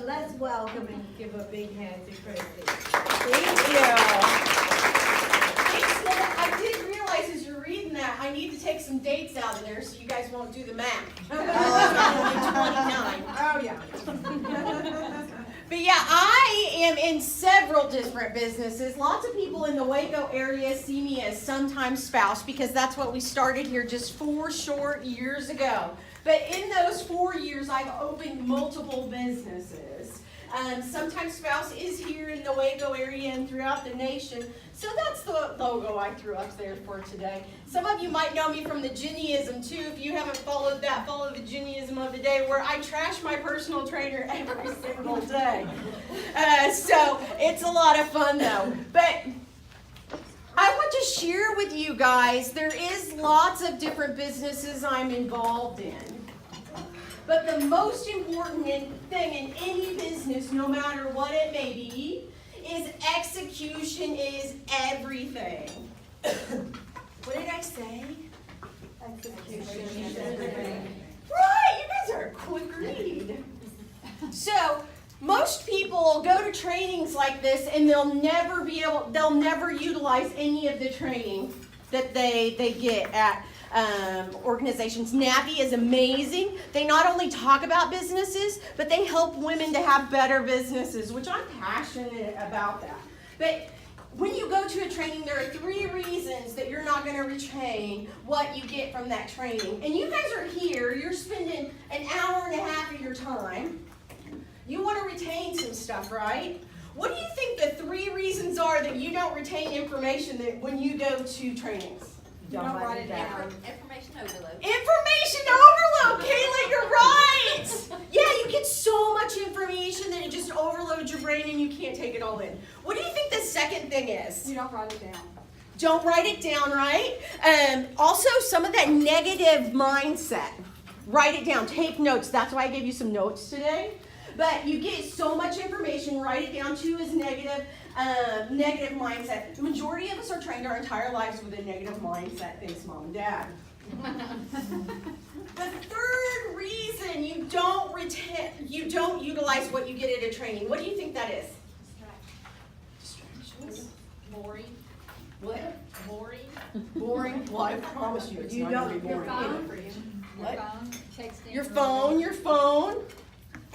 let's welcome and give a big hand to Christy. Thank you. Thanks, Linda. I did realize as you're reading that, I need to take some dates out of there so you guys won't do the math. Oh, yeah. But yeah, I am in several different businesses. Lots of people in the Waco area see me as sometime spouse because that's what we started here just 4 short years ago. But in those 4 years, I've opened multiple businesses. Sometimes Spouse is here in the Waco area and throughout the nation. So that's the logo I threw up there for today. Some of you might know me from the Ginnyism too. If you haven't followed that, follow the Ginnyism of the day where I trash my personal trainer every single day. So it's a lot of fun though. But I want to share with you guys, there is lots of different businesses I'm involved in. But the most important thing in any business, no matter what it may be, is execution is everything. What did I say? Execution is everything. Right, you guys are a quick read. So, most people go to trainings like this and they'll never utilize any of the training that they get at organizations. NAFe is amazing. They not only talk about businesses, but they help women to have better businesses, which I'm passionate about that. But when you go to a training, there are 3 reasons that you're not going to retain what you get from that training. And you guys are here, you're spending an hour and a half of your time. You want to retain some stuff, right? What do you think the 3 reasons are that you don't retain information that when you go to trainings? Don't write it down. Information overload. Information overload, Kayla, you're right. Yeah, you get so much information that it just overloads your brain and you can't take it all in. What do you think the second thing is? You don't write it down. Don't write it down, right? Also, some of that negative mindset. Write it down. Take notes. That's why I gave you some notes today. But you get so much information, write it down. 2 is negative mindset. The majority of us are trained our entire lives with a negative mindset. Thanks, Mom and Dad. The third reason you don't utilize what you get at a training, what do you think that is? Distractions. Boring. What? Boring. Boring? Well, I promise you it's not going to be boring. What? Texting. Your phone.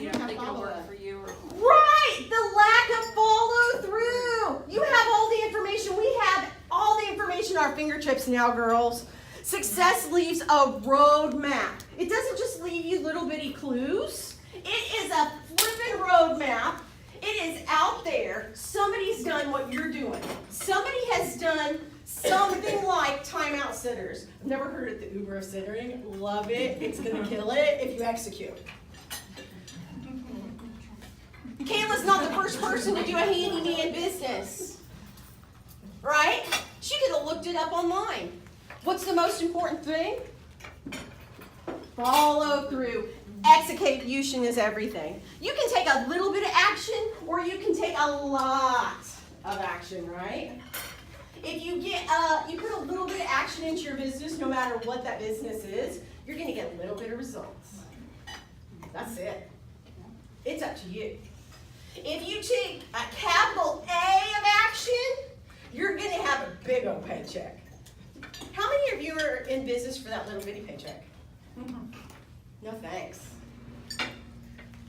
You don't think it'll work for you or Right! The lack of follow through. You have all the information. We have all the information at our fingertips now, girls. Success leaves a roadmap. It doesn't just leave you little bitty clues. It is a flippin' roadmap. It is out there. Somebody's done what you're doing. Somebody has done something like timeout sitters. I've never heard of the Uber of sittering. Love it. It's going to kill it if you execute. Kayla's not the first person to do a handyman business, right? She could have looked it up online. What's the most important thing? Follow through. Execution is everything. You can take a little bit of action or you can take a lot of action, right? If you put a little bit of action into your business, no matter what that business is, you're going to get a little bit of results. That's it. It's up to you. If you take a capital A of action, you're going to have a big old paycheck. How many of you are in business for that little bitty paycheck? No thanks.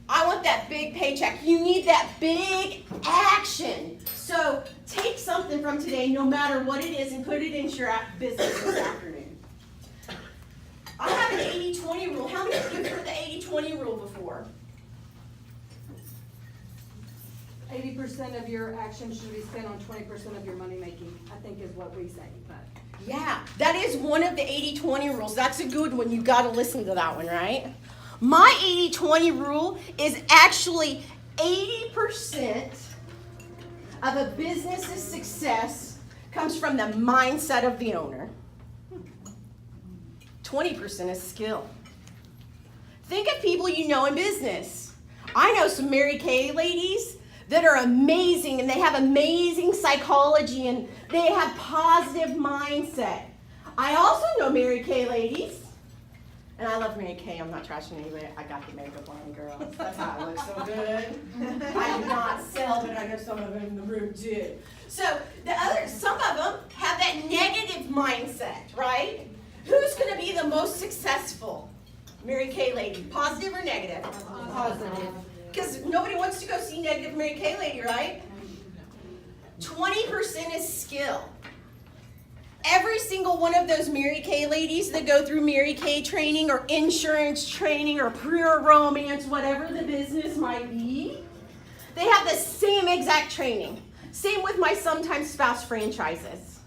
I want that big paycheck. You need that big action. So take something from today, no matter what it is, and put it into your business this afternoon. I have an 80-20 rule. How many of you have heard the 80-20 rule before? 80% of your action should be spent on 20% of your money making, I think is what we say. But Yeah, that is one of the 80-20 rules. That's a good one. You got to listen to that one, right? My 80-20 rule is actually 80% of a business's success comes from the mindset of the owner. 20% is skill. Think of people you know in business. I know some Mary Kay ladies that are amazing and they have amazing psychology and they have positive mindset. I also know Mary Kay ladies And I love Mary Kay. I'm not trashing anybody. I got the makeup on, girls. That's how I look so good. I do not sell, but I know some of them in the room do. So some of them have that negative mindset, right? Who's going to be the most successful? Mary Kay lady, positive or negative? Positive. Because nobody wants to go see negative Mary Kay lady, right? 20% is skill. Every single one of those Mary Kay ladies that go through Mary Kay training or insurance training or pure romance, whatever the business might be, they have the same exact training. Same with my sometimes spouse franchises.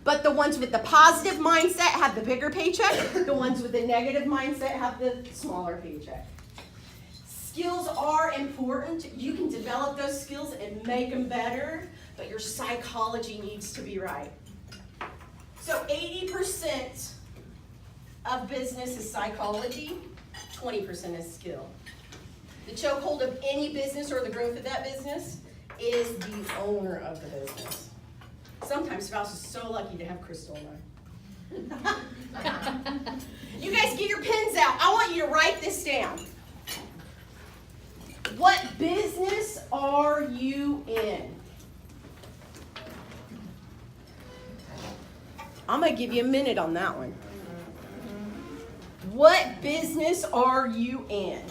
But the ones with the positive mindset have the bigger paycheck. The ones with the negative mindset have the smaller paycheck. Skills are important. You can develop those skills and make them better, but your psychology needs to be right. So 80% of business is psychology, 20% is skill. The chokehold of any business or the growth of that business is the owner of the business. Sometimes spouse is so lucky to have Crystal on. You guys get your pens out. I want you to write this down. What business are you in? I'm going to give you a minute on that one. What business are you in?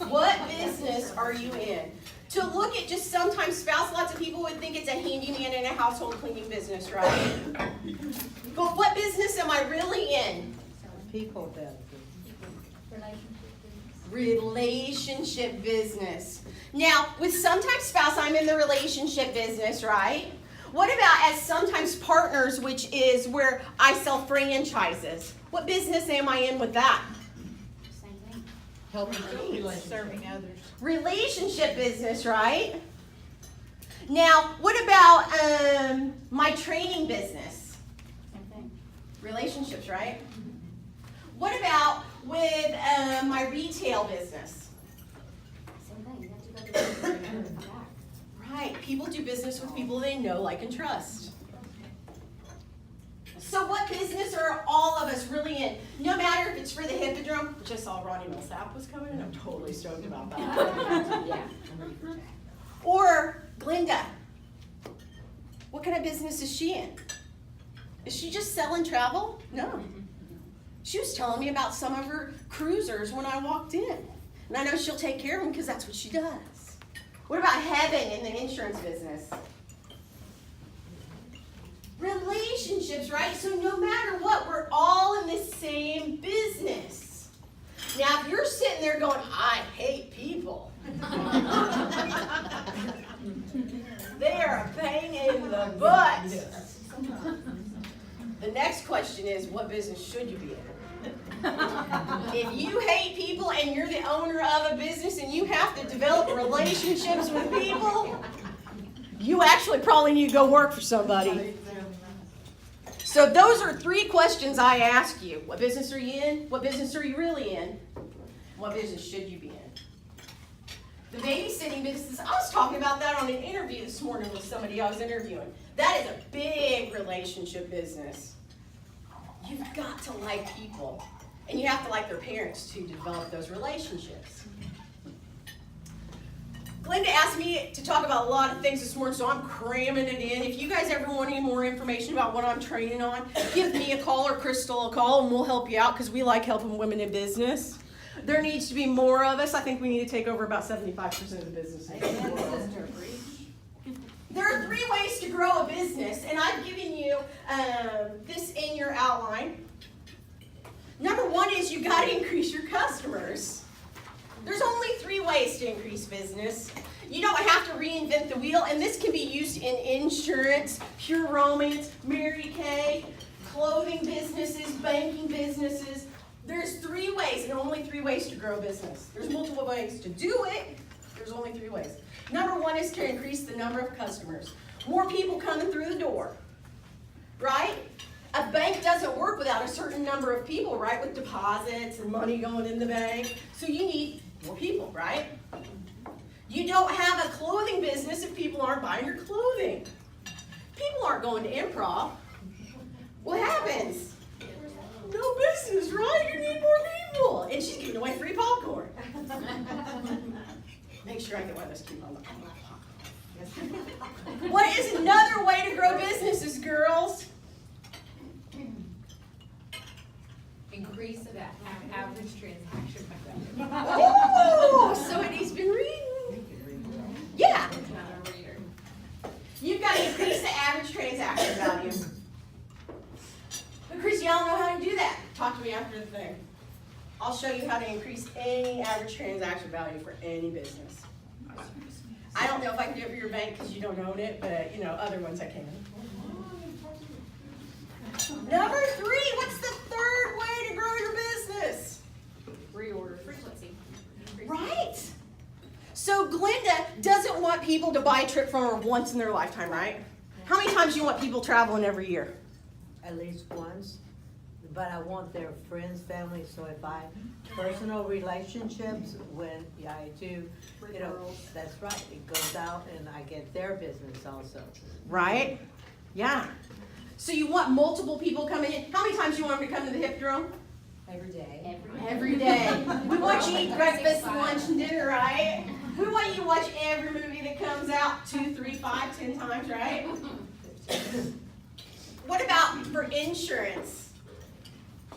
What business are you in? To look at just sometimes spouse, lots of people would think it's a handyman and a household cleaning business, right? But what business am I really in? People benefit. Relationship business. Now, with sometimes spouse, I'm in the relationship business, right? What about as sometimes partners, which is where I sell franchises? What business am I in with that? Same thing. Helping people, serving others. Relationship business, right? Now, what about my training business? Same thing. Relationships, right? What about with my retail business? Same thing. You have to go to the business and come back. Right, people do business with people they know, like, and trust. So what business are all of us really in? No matter if it's for the Hippodrome, which I saw Ronnie Millsap was coming, and I'm totally stoked about that. Yeah. Or Glinda. What kind of business is she in? Is she just selling travel? No. She was telling me about some of her cruisers when I walked in. And I know she'll take care of them because that's what she does. What about Heaven in the insurance business? Relationships, right? So no matter what, we're all in the same business. Now, if you're sitting there going, I hate people. They are a pain in the butt. The next question is, what business should you be in? If you hate people and you're the owner of a business and you have to develop relationships with people, you actually probably need to go work for somebody. So those are 3 questions I ask you. What business are you in? What business are you really in? What business should you be in? The babysitting business, I was talking about that on an interview this morning with somebody I was interviewing. That is a big relationship business. You've got to like people. And you have to like their parents to develop those relationships. Glenda asked me to talk about a lot of things this morning, so I'm cramming it in. If you guys ever want any more information about what I'm training on, give me a call or Crystal a call, and we'll help you out because we like helping women in business. There needs to be more of us. I think we need to take over about 75% of the businesses. There are 3 ways to grow a business, and I've given you this in your outline. Number 1 is you got to increase your customers. There's only 3 ways to increase business. You don't have to reinvent the wheel, and this can be used in insurance, pure romance, Mary Kay, clothing businesses, banking businesses. There's 3 ways, and only 3 ways to grow a business. There's multiple ways to do it. There's only 3 ways. Number 1 is to increase the number of customers. More people coming through the door, right? A bank doesn't work without a certain number of people, right? With deposits and money going in the bank. So you need more people, right? You don't have a clothing business if people aren't buying your clothing. People aren't going to improv. What happens? No business, right? You need more people. And she's giving away free popcorn. Make sure I get one of those coupons. I love popcorn. What is another way to grow businesses, girls? Increase the average transaction value. Oh, so he's been reading. Yeah. Not a reader. You've got to increase the average transaction value. But Chris, y'all know how to do that. Talk to me after the thing. I'll show you how to increase any average transaction value for any business. I don't know if I can do it for your bank because you don't own it, but other ones I can. Number 3, what's the third way to grow your business? Reorder. Frequency. Right. So Glenda doesn't want people to buy a trip from her once in their lifetime, right? How many times do you want people traveling every year? At least once, but I want their friends, family, so if I, personal relationships, when I do, that's right, it goes out and I get their business also. Right? Yeah. So you want multiple people coming in. How many times do you want them to come to the Hippodrome? Every day. Every day. We want you to eat breakfast, lunch, and dinner, right? We want you to watch every movie that comes out 2, 3, 5, 10 times, right? What about for insurance?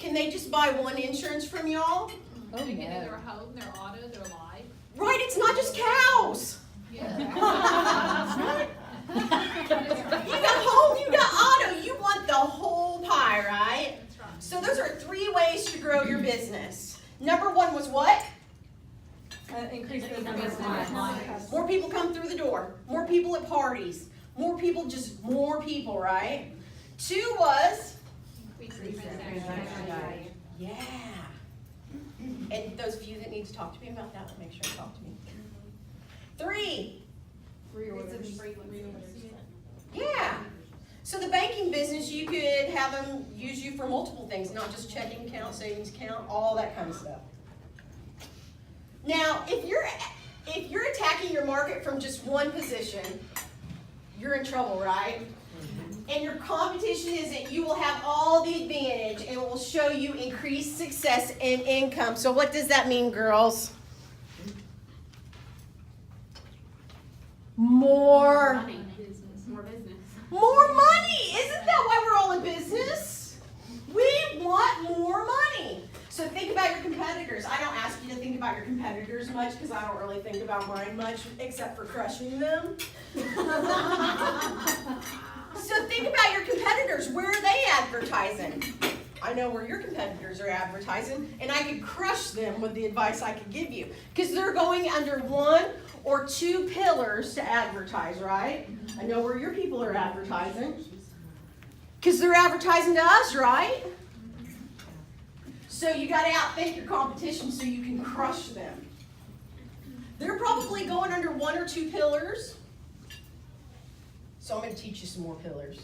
Can they just buy one insurance from y'all? They can do their home, their auto, their life. Right, it's not just cows. Yeah. Right? You got home, you got auto, you want the whole pie, right? That's right. So those are 3 ways to grow your business. Number 1 was what? Increase the Increase business. More people come through the door. More people at parties. More people, just more people, right? 2 was? Increase the transaction value. Yeah. And those of you that need to talk to me about that, make sure to talk to me. 3. Reorders. Yeah. So the banking business, you could have them use you for multiple things, not just checking account, savings account, all that kind of stuff. Now, if you're attacking your market from just one position, you're in trouble, right? And your competition isn't, you will have all the advantage and it will show you increased success and income. So what does that mean, girls? More Money. Business. More business. More money! Isn't that why we're all in business? We want more money. So think about your competitors. I don't ask you to think about your competitors much because I don't really think about mine much except for crushing them. So think about your competitors. Where are they advertising? I know where your competitors are advertising, and I could crush them with the advice I could give you. Because they're going under 1 or 2 pillars to advertise, right? I know where your people are advertising. Because they're advertising to us, right? So you got to outthink your competition so you can crush them. They're probably going under 1 or 2 pillars. So I'm going to teach you some more pillars.